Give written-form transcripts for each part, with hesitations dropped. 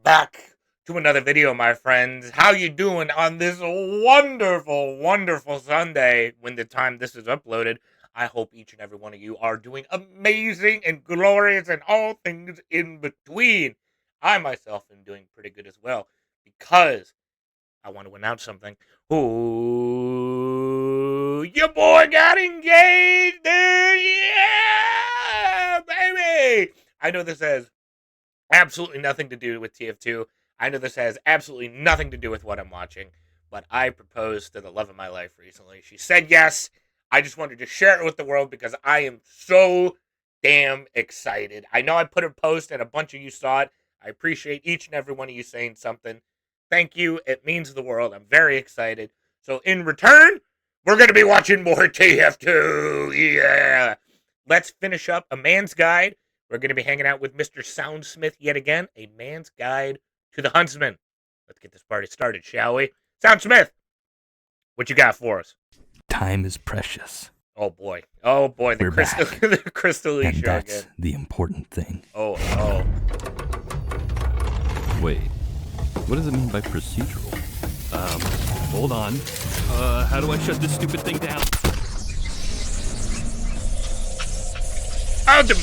back to another video, my friends. How you doing on this wonderful, wonderful Sunday when the time this is uploaded? I hope each and every one of you are doing amazing and glorious and all things in between. I myself am doing pretty good as well because I want to announce something. Ooh, your boy got engaged, dude! Yeah, baby! I know this has absolutely nothing to do with TF2. I know this has absolutely nothing to do with what I'm watching, but I proposed to the love of my life recently. She said yes. I just wanted to share it with the world because I am so damn excited. I know I put a post and a bunch of you saw it. I appreciate each and every one of you saying something. Thank you. It means the world. I'm very excited. So in return, we're going to be watching more TF2. Yeah. Let's finish up A Man's Guide. We're going to be hanging out with Mr. Soundsmith yet again. A Man's Guide to the Huntsman. Let's get this party started, shall we? Soundsmith, what you got for us? Time is precious. Oh boy. Oh boy. The We're crystal, back. the crystal And show that's again. the important thing. Oh. Wait, what does it mean by procedural? Hold on. How do I shut this stupid thing down? Oh, the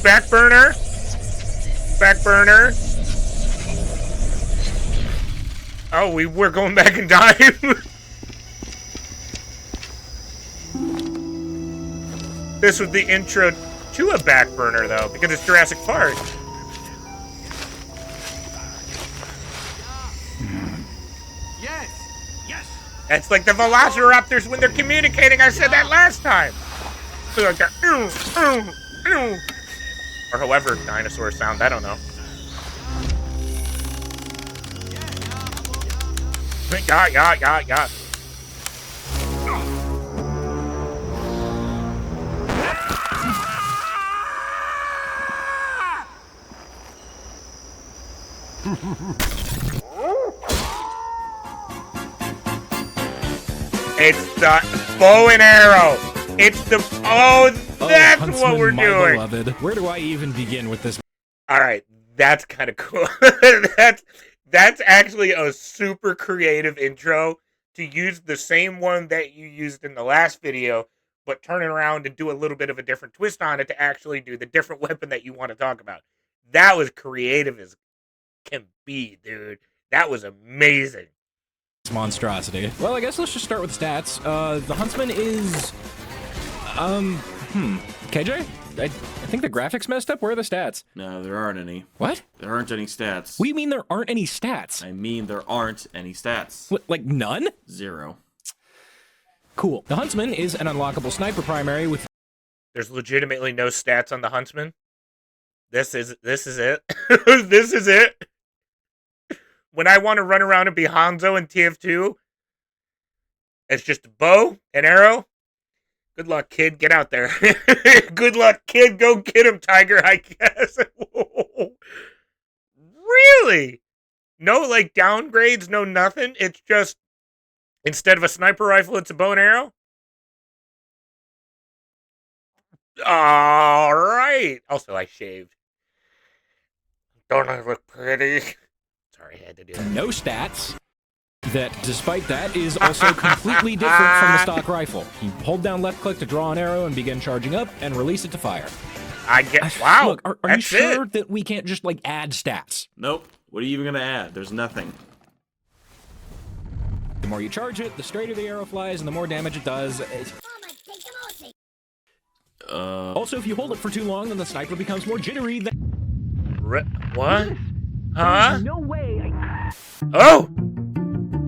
back burner. Back burner. Oh, we're going back in time. This was the intro to a back burner, though, because it's Jurassic Park. Yes! It's like the Velociraptors when they're communicating. I said that last time. So like that, or however dinosaurs sound. I don't know. Yeah. It's the bow and arrow. It's the that's Huntsman, what we're my doing. Beloved. Where do I even begin with this? All right, that's kind of cool. that's actually a super creative intro to use the same one that you used in the last video, but turn it around and do a little bit of a different twist on it to actually do the different weapon that you want to talk about. That was creative as can be, dude. That was amazing. Monstrosity. Well, I guess let's just start with stats. The Huntsman is... KJ? I think the graphics messed up. Where are the stats? No, there aren't any. What? There aren't any stats. What do you mean there aren't any stats? I mean there aren't any stats. What, like none? 0. Cool. The Huntsman is an unlockable sniper primary with... There's legitimately no stats on the Huntsman. This is it. This is it. When I want to run around and be Hanzo in TF2, it's just a bow, an arrow. Good luck, kid. Get out there. Good luck, kid. Go get him, Tiger, I guess. Really? No, like, downgrades? No nothing? It's just, instead of a sniper rifle, it's a bow and arrow? All right. Also, I shaved. Don't I look pretty? Sorry, I had to do that. no stats. That, despite that, is also completely different from the stock rifle. You hold down left click to draw an arrow and begin charging up, and release it to fire. I get. Wow. Look, are you that's sure it. that we can't just, like, add stats? Nope. What are you even gonna add? There's nothing. The more you charge it, the straighter the arrow flies, and the more damage it does. Also, if you hold it for too long, then the sniper becomes more jittery. What? Huh? No way. Oh!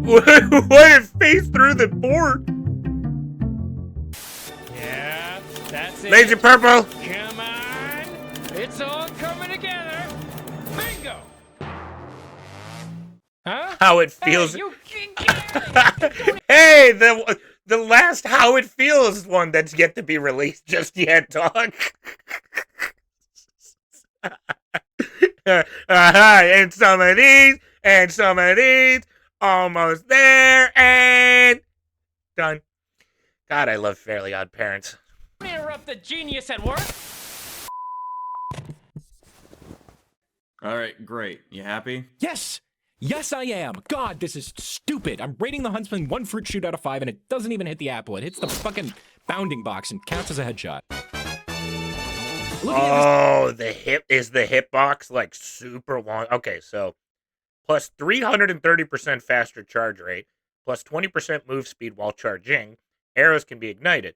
What? It phased through the board. Yeah, that's it. Laser purple. Come on. It's all coming together. Bingo. Huh? How it feels. Hey, you can get it. Hey, the last How It Feels one that's yet to be released just yet, dog. And some of these, and some of these, almost there, and done. God, I love Fairly Odd Parents. Interrupt the genius at work. All right, great. You happy? Yes! Yes, I am! God, this is stupid. I'm rating the Huntsman 1 fruit shoot out of 5, and it doesn't even hit the apple. It hits the fucking bounding box and counts as a headshot. Oh, the hitbox like super long? Okay, so plus 330% faster charge rate, plus 20% move speed while charging. Arrows can be ignited.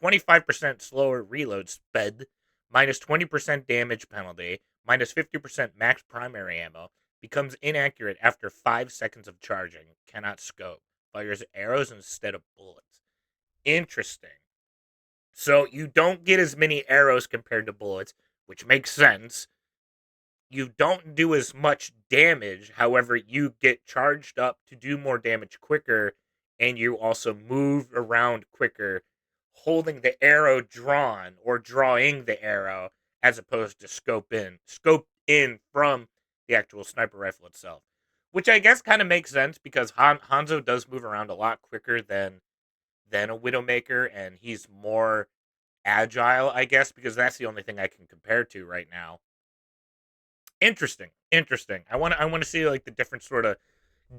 25% slower reload speed, minus 20% damage penalty, minus 50% max primary ammo, becomes inaccurate after 5 seconds of charging, cannot scope, fires arrows instead of bullets. Interesting. So you don't get as many arrows compared to bullets, which makes sense. You don't do as much damage, however, you get charged up to do more damage quicker, and you also move around quicker, holding the arrow drawn or drawing the arrow as opposed to scoped in from the actual sniper rifle itself. Which I guess kind of makes sense because Hanzo does move around a lot quicker than a Widowmaker, and he's more agile, I guess, because that's the only thing I can compare to right now. Interesting. I want to see like the different sort of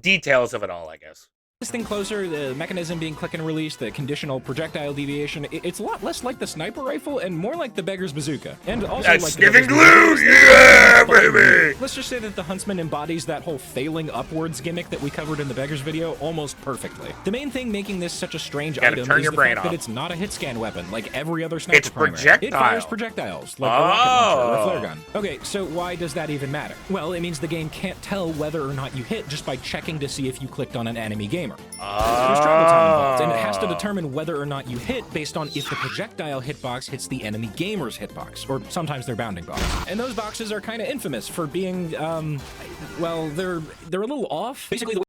details of it all, I guess. This thing closer, the mechanism being click and release, the conditional projectile deviation, it's a lot less like the sniper rifle and more like the beggar's bazooka. And also That's like sniffing the beggar's glue! Yeah, baby! Let's just say that the Huntsman embodies that whole failing upwards gimmick that we covered in the beggar's video almost perfectly. The main thing making this such a strange item is the fact that it's not a hit scan weapon like every other sniper It's primary. projectile. It fires projectiles, like a rocket launcher or a flare gun. Okay, so why does that even matter? Well, it means the game can't tell whether or not you hit just by checking to see if you clicked on an enemy gamer. There's travel time involved, and it has to determine whether or not you hit based on if the projectile hitbox hits the enemy gamer's hitbox, or sometimes their bounding box. And those boxes are kind of infamous for being, well, they're a little off. Basically,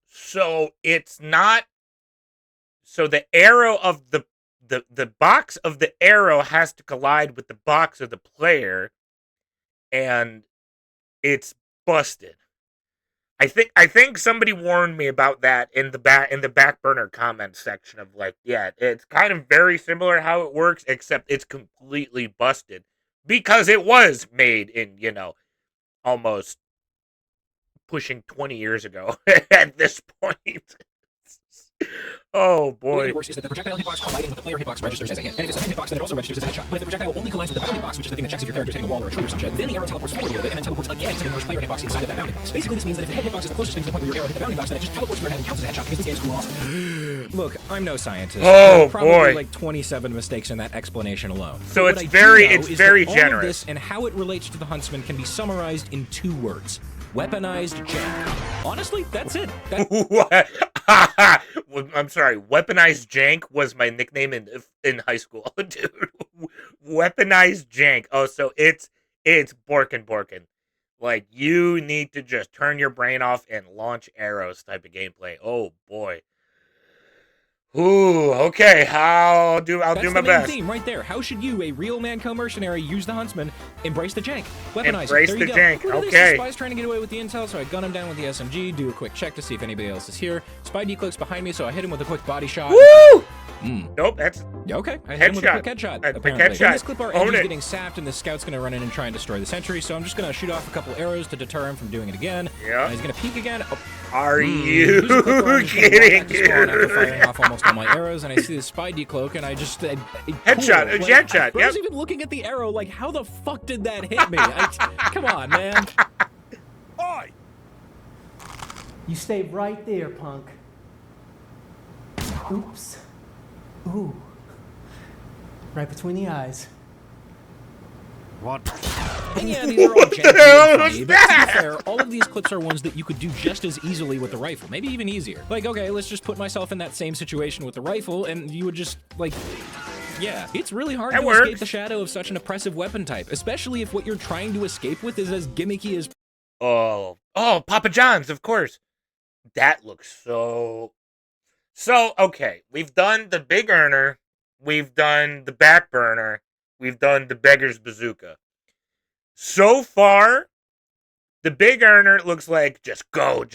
So it's not. So the arrow of the box of the arrow has to collide with the box of the player, and it's busted. I think somebody warned me about that in the back burner comment section of like, yeah, it's kind of very similar how it works, except it's completely busted because it was made in, almost pushing 20 years ago at this point. Oh boy. The way it works is that the projectile hitbox colliding with the player hitbox registers as a hit. And if it's a hit hitbox, then it also registers as a headshot. But if the projectile only collides with the bounding box, which is the thing that checks if your character's hitting a wall or a tree or some shit, then the arrow teleports forward a little bit and then teleports again to the nearest player hitbox inside of that bounding box. Basically, this means that if the head hitbox is the closest thing to the point where your arrow hit the bounding box, then it just teleports to your head and counts as a headshot because this game's cool awesome. Look, I'm no scientist. Oh probably boy. Like 27 mistakes in that explanation alone. So But it's what I very- do know it's is very that all of generous. this and how it relates to the Huntsman can be summarized in 2 words. Weaponized jank. Honestly, that's it. What? I'm sorry. Weaponized jank was my nickname in high school, dude. Weaponized jank. Oh, so it's Borkin. Like you need to just turn your brain off and launch arrows type of gameplay. Oh boy. Ooh, okay. I'll do my That's the main best. theme right there. How should you, a real Manco mercenary, use the Huntsman? Embrace the jank. Weaponize Embrace it. There the you go. jank. Look at this, Okay. the spy's trying to get away with the intel, so I gun him down with the SMG, do a quick check to see if anybody else is here. Spy decloaks behind me, so I hit him with a quick body shot. Woo! Mm. Nope, that's Okay, I hit him with a quick headshot. A quick Apparently. headshot. In this clip, our Own engine's it. getting sapped, and the scout's going to run in and try and destroy the sentry, so I'm just going to shoot off a couple arrows to deter him from doing it again. Yeah. He's going to peek again. Oh. Are Here's a quick one. you He's gonna walk kidding? back to spawn after firing off almost all my arrows, and I see the spy decloak, and I just Headshot, cool. a headshot, I was yep. even looking at the arrow, like, how the fuck did that hit me? Come on, man. Oi! You stay right there, punk. Oops. Ooh. Right between the eyes. And yeah, these are all janky and funny, but to be fair, all of these clips are ones that you could do just as easily with the rifle, maybe even easier. Like, okay, let's just put myself in that same situation with the rifle, and you would just, like, yeah. It's really hard That to works. escape the shadow of such an oppressive weapon type, especially if what you're trying to escape with is as gimmicky as Oh, Papa John's, of course. That looks so. So, okay, we've done the big earner, we've done the back burner, we've done the beggar's bazooka. So far, the big earner looks like just go,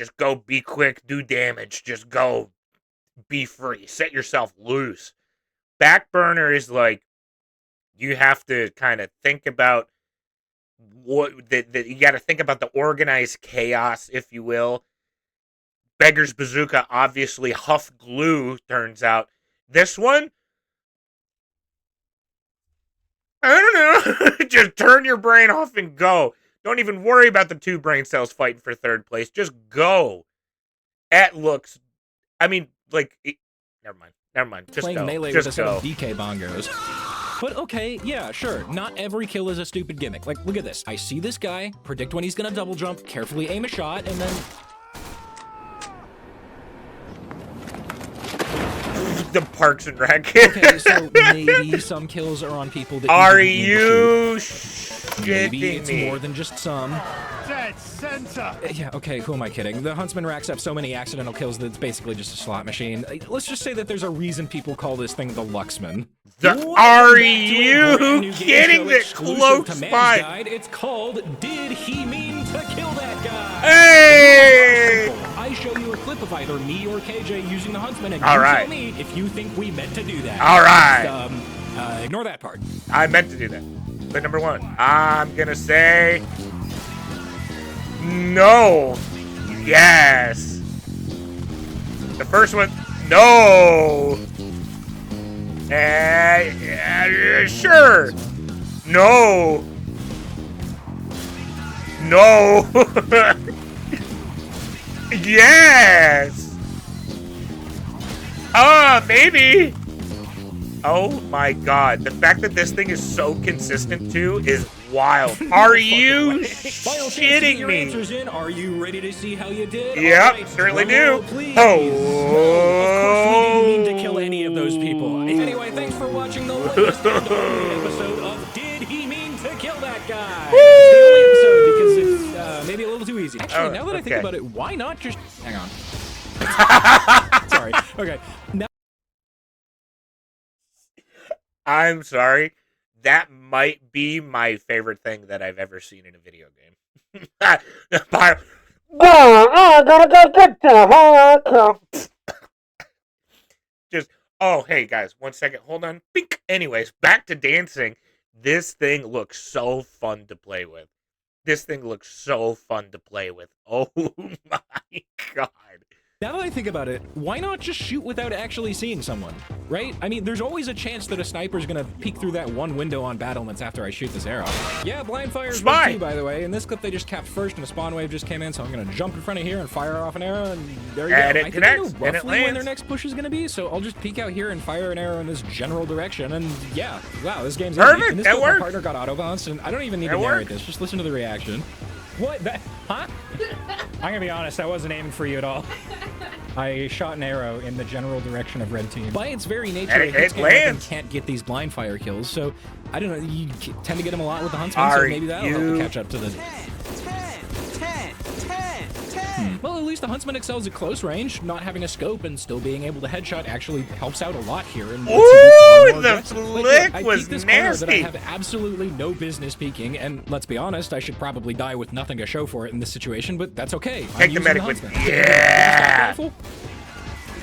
be quick, do damage, just go, be free, set yourself loose. Back burner is like you have to kind of think about that you got to think about the organized chaos, if you will. Beggar's Bazooka, obviously, Huff Glue, turns out. This one, I don't know. Just turn your brain off and go. Don't even worry about the 2 brain cells fighting for 3rd place. Just go. It looks, I mean, like, never mind. Just playing go. melee Just with a set go. of DK bongos. But okay, yeah, sure. Not every kill is a stupid gimmick. Like, look at this. I see this guy, predict when he's gonna double jump, carefully aim a shot, and then The Parks and Rec. okay, so maybe some kills are on people that Are didn't need to you shoot. Maybe shitting it's me? more than just some. Dead center. Yeah, okay, who am I kidding? The Huntsman racks up so many accidental kills that it's basically just a slot machine. Let's just say that there's a reason people call this thing the Luxman. Are you kidding me? Close to Mann's by. Guide. It's called Did He Mean to Kill That Guy? Hey! I show you a clip of either me or KJ using the Huntsman, and All you right. tell me if you think we meant to do that. All right. Just, ignore that part. I meant to do that. But number 1, I'm gonna say no. Yes. The first one, no. Sure. No. No. Yes. Maybe. Oh my god. The fact that this thing is so consistent too is wild. Are you Final chance to get shitting your me? answers in. Are you ready to see how you did? Yep, All right, certainly drum roll, do. please. Oh. No, of course we didn't mean to kill any of those people. Anyway, thanks for watching the latest and only episode of Did He Mean to Kill That Guy? It's the only episode because it's maybe a little too easy. Actually, now that I think okay. about it, why not just... Hang on. Sorry. Okay. Now I'm sorry. That might be my favorite thing that I've ever seen in a video game. Just, oh, hey guys, 1 second, hold on. Bink. Anyways, back to dancing. This thing looks so fun to play with. Oh my god. Now that I think about it, why not just shoot without actually seeing someone, right? I mean, there's always a chance that a sniper's gonna peek through that one window on battlements after I shoot this arrow. Yeah, blind fire's Spy! too, by the way. In this clip, they just capped first and a spawn wave just came in, so I'm gonna jump in front of here and fire off an arrow, and there you And go. it I connects, think I know and it roughly when lands. their next push is gonna be, so I'll just peek out here and fire an arrow in this general direction, and yeah, wow, this game's easy. Perfect, In this that clip, my works. partner got auto bounced, and I don't even need That to narrate works. this, just listen to the reaction. What? Huh? I'm gonna be honest, I wasn't aiming for you at all. I shot an arrow in the general direction of red team. By its very nature, And a it hit scan lands. can't get these blind fire kills, so I don't know, you tend to get them a lot with the Huntsman, so Are maybe that'll help you- to catch up to the... Well, at least the Huntsman excels at close range. Not having a scope and still being able to headshot actually helps out a lot here. And Ooh, the flick I was peeked this corner that I nasty. have absolutely no business peeking, and let's be honest, I should probably die with nothing to show for it in this situation, but that's okay. I'm Take the using medic with Huntsman. yeah. Rifle?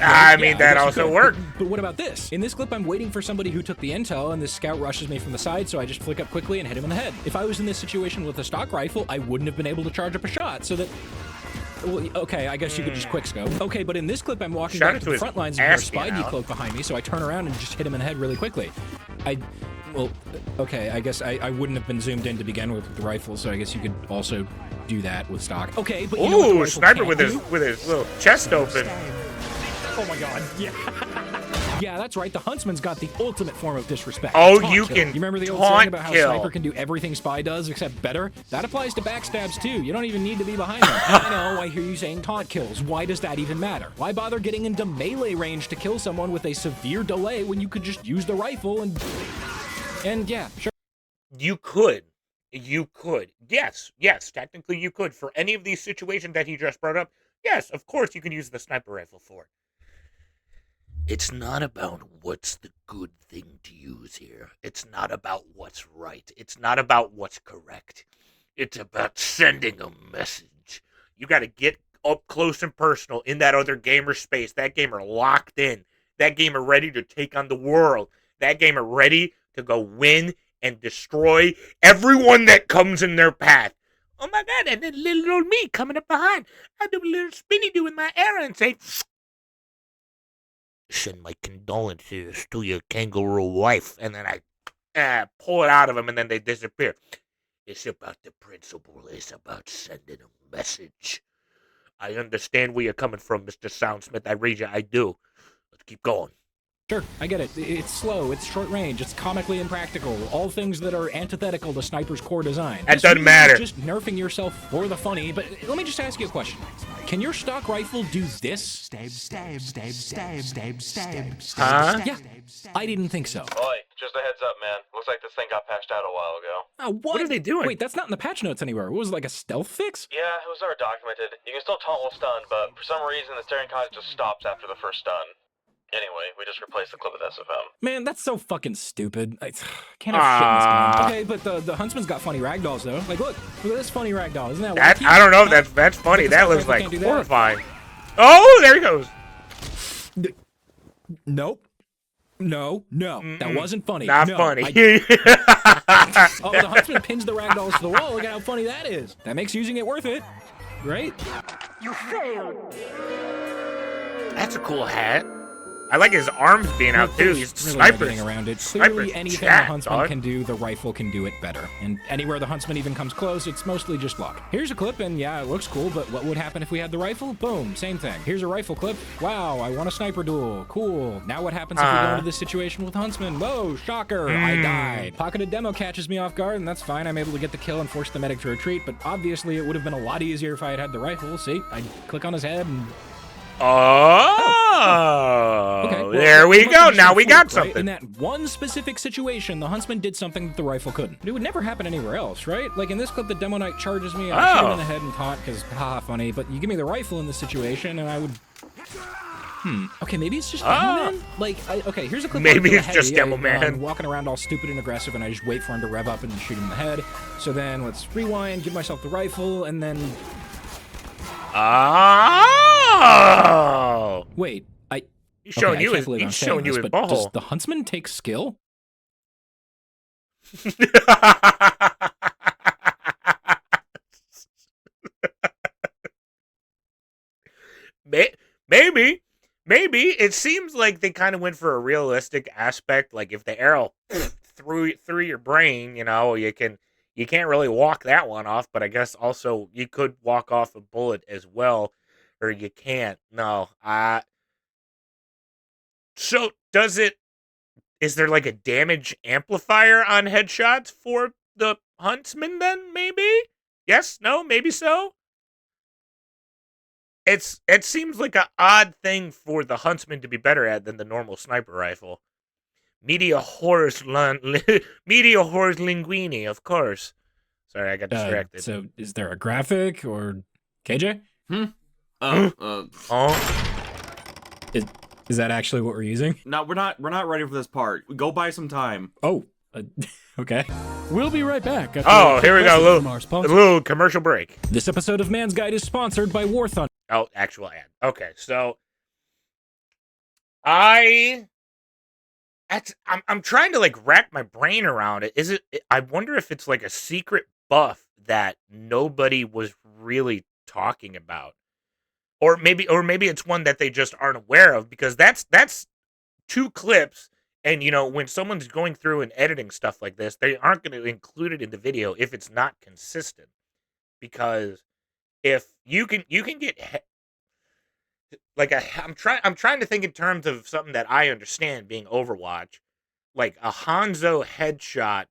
I Yeah, mean, that guess you also could. worked. But what about this? In this clip, I'm waiting for somebody who took the intel, and this scout rushes me from the side, so I just flick up quickly and hit him in the head. If I was in this situation with a stock rifle, I wouldn't have been able to charge up a shot, so that... Well, okay, I guess you could just quickscope. Okay, but in this clip, I'm walking Shot back it to to the his front lines and there's a ass spy being out. decloak behind me, so I turn around and just hit him in the head really quickly. Well, okay, I guess I wouldn't have been zoomed in to begin with the rifle, so I guess you could also do that with stock. Okay, but you know what the Ooh, rifle sniper can't with do? his little chest open. Oh my god, yeah. Yeah, that's right. The Huntsman's got the ultimate form of disrespect. Oh, Taunt you kill. can You remember the old taunt saying about how kill. Sniper can do everything Spy does except better? That applies to backstabs too. You don't even need to be behind them. I know, I hear you saying taunt kills. Why does that even matter? Why bother getting into melee range to kill someone with a severe delay when you could just use the rifle and yeah, sure. You could. Yes, technically you could. For any of these situations that he just brought up, yes, of course you can use the sniper rifle for it. It's not about what's the good thing to use here. It's not about what's right. It's not about what's correct. It's about sending a message. You got to get up close and personal in that other gamer space. That gamer locked in. That gamer ready to take on the world. That gamer ready to go win and destroy everyone that comes in their path. Oh my God, and then little old me coming up behind. I do a little spinny do with my arrow and say, send my condolences to your kangaroo wife. And then I pull it out of them, and then they disappear. It's about the principle. It's about sending a message. I understand where you're coming from, Mr. Soundsmith. I read you. I do. Let's keep going. Sure, I get it. It's slow, it's short range, it's comically impractical, all things that are antithetical to Sniper's core design. That doesn't matter. Just nerfing yourself for the funny, but let me just ask you a question. Can your stock rifle do this? Stab, stab, stab, stab, stab, stab, Huh? Yeah, I didn't think so. Oi, just a heads up, man. Looks like this thing got patched out a while ago. What are they doing? Wait, that's not in the patch notes anywhere. What was it, like a stealth fix? Yeah, it was never documented. You can still taunt while stunned, but for some reason the staring contest just stops after the first stun. Anyway, we just replaced the clip with SFM. Man, that's so fucking stupid. I can't have shit in this game. Okay, but the Huntsman's got funny ragdolls, though. Like, look at this funny ragdoll. Isn't that wacky? I don't know. That's funny. That looks like can't do that. horrifying. Oh, there he goes. Nope. No. That wasn't funny. Not No, funny. Oh, the Huntsman pins the ragdolls to the wall. Look at how funny that is. That makes using it worth it, right? You failed. That's a cool hat. I like his arms being out too. He's really no snipers. getting around it. Snipers Clearly, anything the chat, Huntsman dog. can do, the rifle can do it better. And anywhere the Huntsman even comes close, it's mostly just luck. Here's a clip, and yeah, it looks cool, but what would happen if we had the rifle? Boom, same thing. Here's a rifle clip. Wow, I won a sniper duel. Cool. Now what happens if we go into this situation with Huntsman? Whoa, shocker, I died. Pocketed demo catches me off guard, and that's fine. I'm able to get the kill and force the medic to retreat, but obviously it would have been a lot easier if I had had the rifle. See, I'd click on his head and... Oh, Okay, well, there we it must go. have been Now we got fluke, right? something. In that one specific situation, the Huntsman did something that the rifle couldn't. But it would never happen anywhere else, right? Like in this clip, the Demo Knight charges me, I shoot him in the head and taunt because, haha, funny. But you give me the rifle in this situation, and I would... Okay, maybe it's just Demo Man? Like, okay, here's a clip. Maybe where I it's do a just heavy, Demo Man. I'm walking around all stupid and aggressive, and I just wait for him to rev up and shoot him in the head. So then let's rewind, give myself the rifle, and then... Oh! Wait, He's showing okay, you I can't his. believe I'm He's saying showing you this, his but does butthole. the Huntsman take skill? Maybe it seems like they kind of went for a realistic aspect. Like if the arrow through your brain, you know, you can't really walk that one off. But I guess also you could walk off a bullet as well, or you can't. No, So is there like a damage amplifier on headshots for the Huntsman then, maybe? Yes? No? Maybe so? It seems like an odd thing for the Huntsman to be better at than the normal sniper rifle. Media horrors linguini, of course. Sorry, I got distracted. So is there a graphic or KJ? Is that actually what we're using? No, we're not ready for this part. Go buy some time. Oh, okay. We'll be right back. Oh, here we go. A From our sponsor. little commercial break. This episode of Man's Guide is sponsored by War Thunder. Oh, actual ad. Okay, so I'm trying to like rack my brain around it. I wonder if it's like a secret buff that nobody was really talking about. Or maybe it's one that they just aren't aware of, because that's two clips, and you know, when someone's going through and editing stuff like this, they aren't going to include it in the video if it's not consistent. Because if you can get like I'm trying to think in terms of something that I understand, being Overwatch, like a Hanzo headshot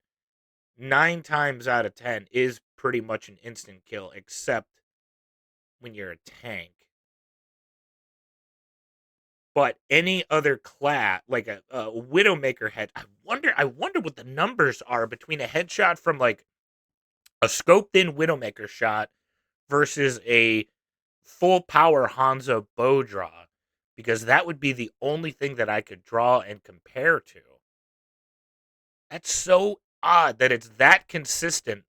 9 times out of 10 is pretty much an instant kill, except when you're a tank. But any other class, like a Widowmaker head, I wonder what the numbers are between a headshot from like a scoped-in Widowmaker shot versus a full power Hanzo bow draw, because that would be the only thing that I could draw and compare to. That's so odd that it's that consistent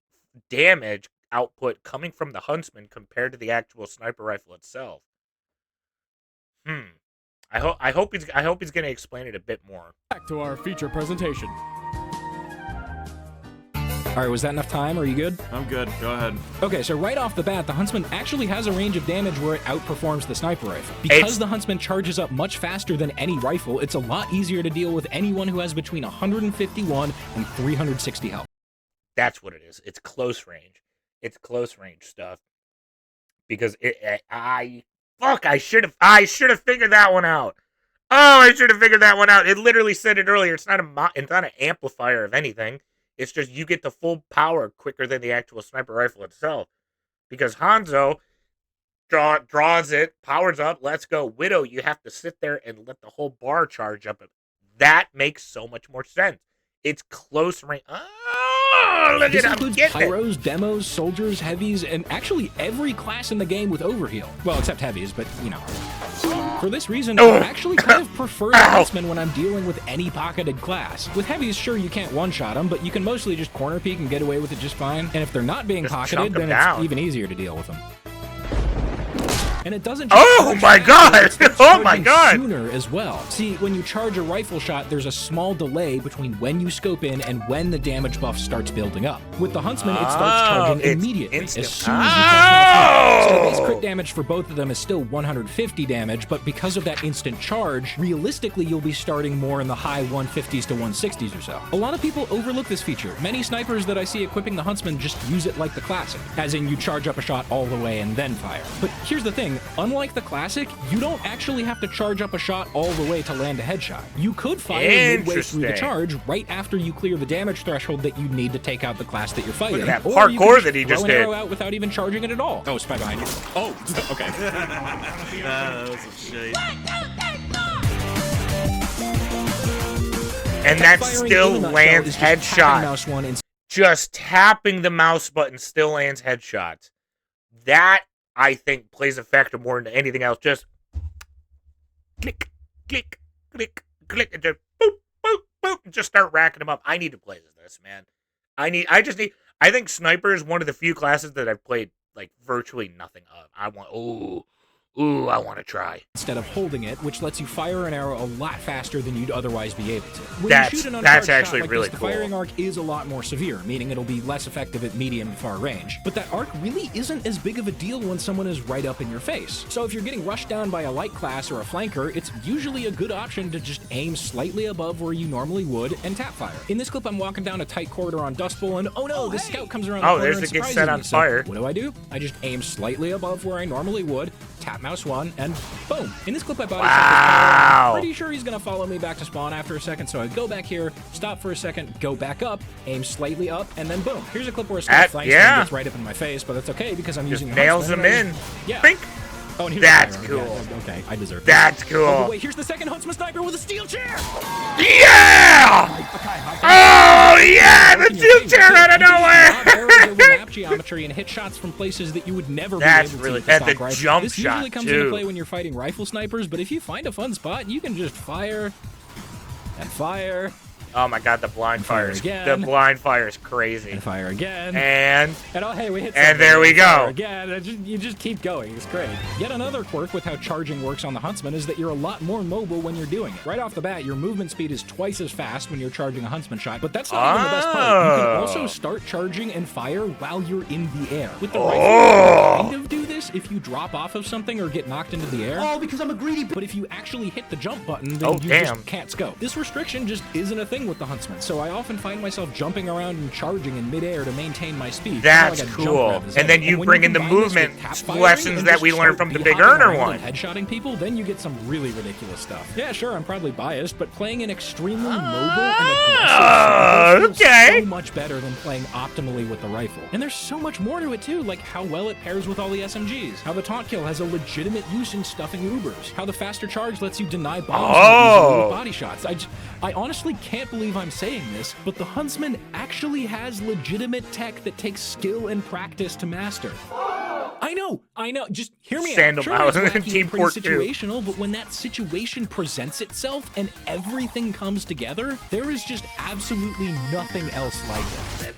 damage output coming from the Huntsman compared to the actual sniper rifle itself. I hope he's going to explain it a bit more. Back to our feature presentation. All right, was that enough time? Are you good? I'm good. Go ahead. Okay, so right off the bat, the Huntsman actually has a range of damage where it outperforms the sniper rifle. Because the Huntsman charges up much faster than any rifle, it's a lot easier to deal with anyone who has between 151 and 360 health. That's what it is. It's close range. It's close range stuff. Because I should have figured that one out. Oh, I should have figured that one out. It literally said it earlier. It's not an amplifier of anything. It's just you get the full power quicker than the actual sniper rifle itself. Because Hanzo draws it, powers up, let's go. Widow, you have to sit there and let the whole bar charge up. That makes so much more sense. It's close range. Oh, look This at it. I'm includes getting pyros, demos, soldiers, heavies, and actually every class in the game with overheal. Well, except heavies, but you know. For this reason, I actually kind of prefer the Huntsman when I'm dealing with any pocketed class. With heavies, sure, you can't one-shot them, but you can mostly just corner peek and get away with it just fine. And if they're not being Just pocketed, chunk 'em then down. it's even easier to deal with them. And it doesn't Oh my God! Oh my God! Sooner as well. See, when you charge a rifle shot, there's a small delay between when you scope in and when the damage buff starts building up. With the Huntsman, it starts charging it's immediately instant. as soon as you cast So the base Oh! crit damage for both of them is still 150 damage, but because of that instant charge, realistically you'll be starting more in the high 150s to 160s or so. A lot of people overlook this feature. Many snipers that I see equipping the Huntsman just use it like the classic, as in you charge up a shot all the way and then fire. But here's the thing, unlike the classic, you don't actually have to charge up a shot all the way to land a headshot. You could fire midway through the Interesting. charge right after you clear the damage threshold that you need to take out the class that you're fighting. Look at that Or you parkour could that he just throw an did. arrow out without even charging it at all. Oh, spy behind you. Oh, okay. That was a shade. And that Firing still in a nutshell lands is just tapping headshot. mouse one and Just tapping the mouse button still lands headshots. That, I think, plays a factor more than anything else. Just click, click, click, click, and just boop, boop, boop, and just start racking them up. I need to play this, man. I think Sniper is one of the few classes that I've played, like, virtually nothing of. I want to try. instead of holding it, which lets you fire an arrow a lot faster than you'd otherwise be able to. When That's- you shoot an that's uncharged actually shot like really this, cool. The firing arc is a lot more severe, meaning it'll be less effective at medium and far range. But that arc really isn't as big of a deal when someone is right up in your face. So if you're getting rushed down by a light class or a flanker, it's usually a good option to just aim slightly above where you normally would and tap fire. In this clip, I'm walking down a tight corridor on Dust Bowl, and oh no, this scout comes around the Oh, corner there's and the get surprises set on me. So fire. what do? I just aim slightly above where I normally would, tap mouse one, and boom. In this clip, I body shot this guy. I'm pretty sure he's gonna follow me back to spawn after a second, so I go back here, stop for a second, go back up, aim slightly up, and then boom. Here's a clip where a scout flanks me and gets right up in my face, but that's okay because I'm Just using a nails Huntsman, him and in. Yeah. Bink. Oh, and here's That's the fire. cool. Yeah, okay, I deserve That's Oh, cool. but wait, here's the second Huntsman sniper with a steel chair! Yeah! Oh, yeah! The steel chair out of Arrows over nowhere! map geometry and hit shots from places that you would never That's be able really- to. with the and the stock rifle. jump this usually shot, comes too. into play when you're fighting rifle snipers, but if you find a fun spot, you can just fire and fire Oh my god, the blind fire fire is again. the blind fire is crazy. and fire again. And oh, hey, we hit and something. there we Fire go. Again, you just keep going. It's great. Yet another quirk with how charging works on the Huntsman is that you're a lot more mobile when you're doing it. Right off the bat, your movement speed is twice as fast when you're charging a Huntsman shot, but that's not even the best part. You can also start charging and fire while you're in the air. With the rifle, you can kind of do this if you drop off of something or get knocked into the air. Oh, because I'm a greedy. But if you actually hit the jump button, then you just can't scope. This restriction just isn't a thing with the Huntsman, so I often find myself jumping around and charging in midair to maintain my speed. That's Kinda like a jump cool. rev is And it. then you when bring in the combine this with movement tap firing lessons and that just we learned start from the behind Big Earner around one. and headshotting people, then you get some really ridiculous stuff. Yeah, sure, I'm probably biased, but playing an extremely mobile and aggressive sniper feels so much better than playing optimally with the rifle. And there's so much more to it too, like how well it pairs with all the SMGs, how the taunt kill has a legitimate use in stuffing Ubers, how the faster charge lets you deny bombs more easily with body shots. I honestly can't believe I'm saying this, but the Huntsman actually has legitimate tech that takes skill and practice to master. I know. Just hear me Sandal out. Sure, mouse, it's wacky Team and pretty Port 2. situational, but when that situation presents itself and everything comes together, there is just absolutely nothing else like it.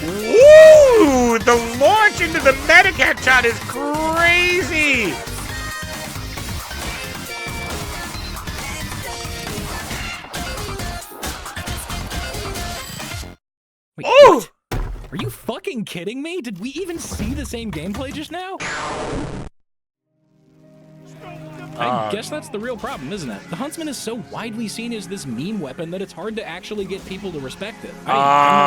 Woo! The launch into the medic headshot is crazy! Wait, Oh! what? Are you fucking kidding me? Did we even see the same gameplay just now? I guess that's the real problem, isn't it? The Huntsman is so widely seen as this meme weapon that it's hard to actually get people to respect it. I'm no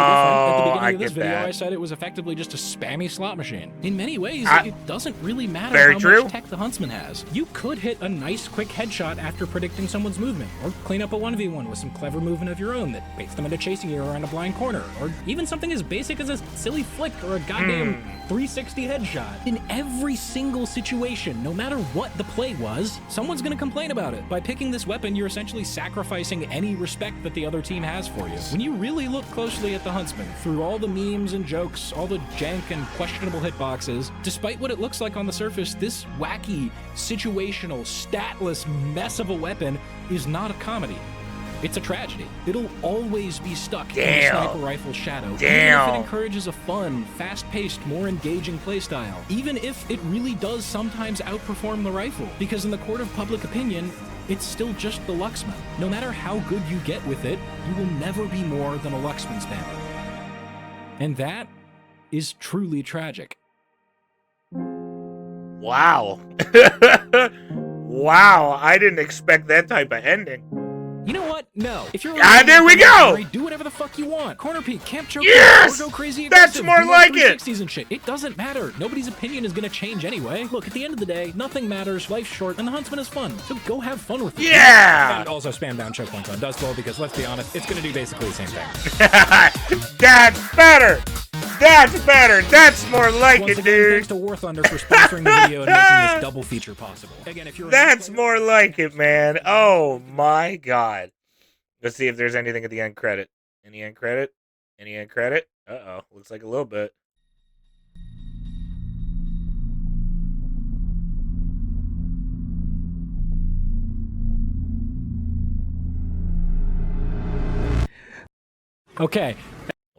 different. At the beginning of this video, I said it was effectively just a spammy slot machine. In many ways, it doesn't really matter how much tech the Huntsman has. You could hit a nice quick headshot after predicting someone's movement, or clean up a 1v1 with some clever movement of your own that baits them into chasing you around a blind corner, or even something as basic as a silly flick or a goddamn 360 headshot. In every single situation, no matter what the play was, someone's gonna complain about it. By picking this weapon, you're essentially sacrificing any respect that the other team has for you. When you really look closely at the Huntsman, through all the memes and jokes, all the jank and questionable hitboxes, despite what it looks like on the surface, this wacky, situational, statless mess of a weapon is not a comedy. It's a tragedy. It'll always be stuck in the sniper rifle shadow, even if it encourages a fun, fast-paced, more engaging playstyle. Even if it really does sometimes outperform the rifle, because in the court of public opinion, it's still just the Luxman. No matter how good you get with it, you will never be more than a Luxman spammer. And that is truly tragic. Wow. Wow, I didn't expect that type of ending. You know what? No. If you're there we go! Do whatever the fuck you want. Corner peek, camp choke, yes! or go crazy That's aggressive. more like it! 360s and shit. It doesn't matter. Nobody's opinion is gonna change anyway. Look, at the end of the day, nothing matters, life's short, and the Huntsman is fun. So go have fun with it. Yeah! And also spam down choke points on Dust Bowl, because let's be honest, it's gonna do basically the same thing. That's better! That's better! That's more like Once it, again, dude! thanks to War Thunder for sponsoring the video and making this double feature possible. Again, if you're That's more like it, man. Oh my god. Let's see if there's anything at the end credit. Any end credit? Any end credit? Uh-oh. Looks like a little bit. okay.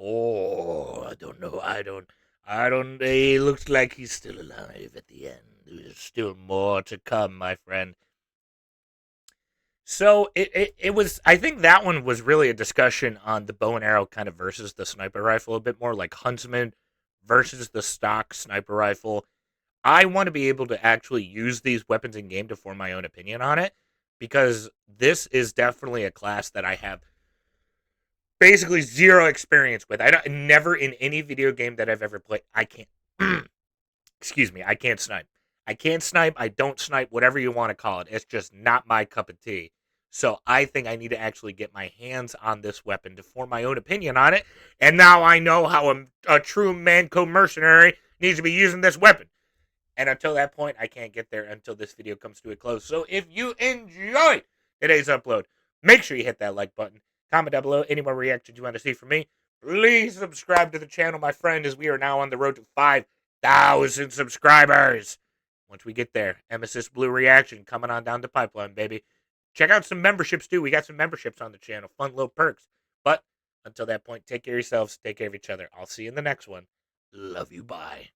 Oh, I don't know. I don't. He looks like he's still alive at the end. There's still more to come, my friend. So it was. I think that one was really a discussion on the bow and arrow kind of versus the sniper rifle a bit more, like Huntsman versus the stock sniper rifle. I want to be able to actually use these weapons in game to form my own opinion on it, because this is definitely a class that I have basically zero experience with. Never in any video game that I've ever played. I can't. Excuse me. I can't snipe. I can't snipe. I don't snipe. Whatever you want to call it. It's just not my cup of tea. So I think I need to actually get my hands on this weapon to form my own opinion on it. And now I know how a true Manco mercenary needs to be using this weapon. And until that point, I can't get there until this video comes to a close. So if you enjoyed today's upload, make sure you hit that like button. Comment down below any more reactions you want to see from me. Please subscribe to the channel, my friend, as we are now on the road to 5,000 subscribers. Once we get there, Emesis Blue reaction coming on down the pipeline, baby. Check out some memberships, too. We got some memberships on the channel. Fun little perks. But until that point, take care of yourselves. Take care of each other. I'll see you in the next one. Love you. Bye.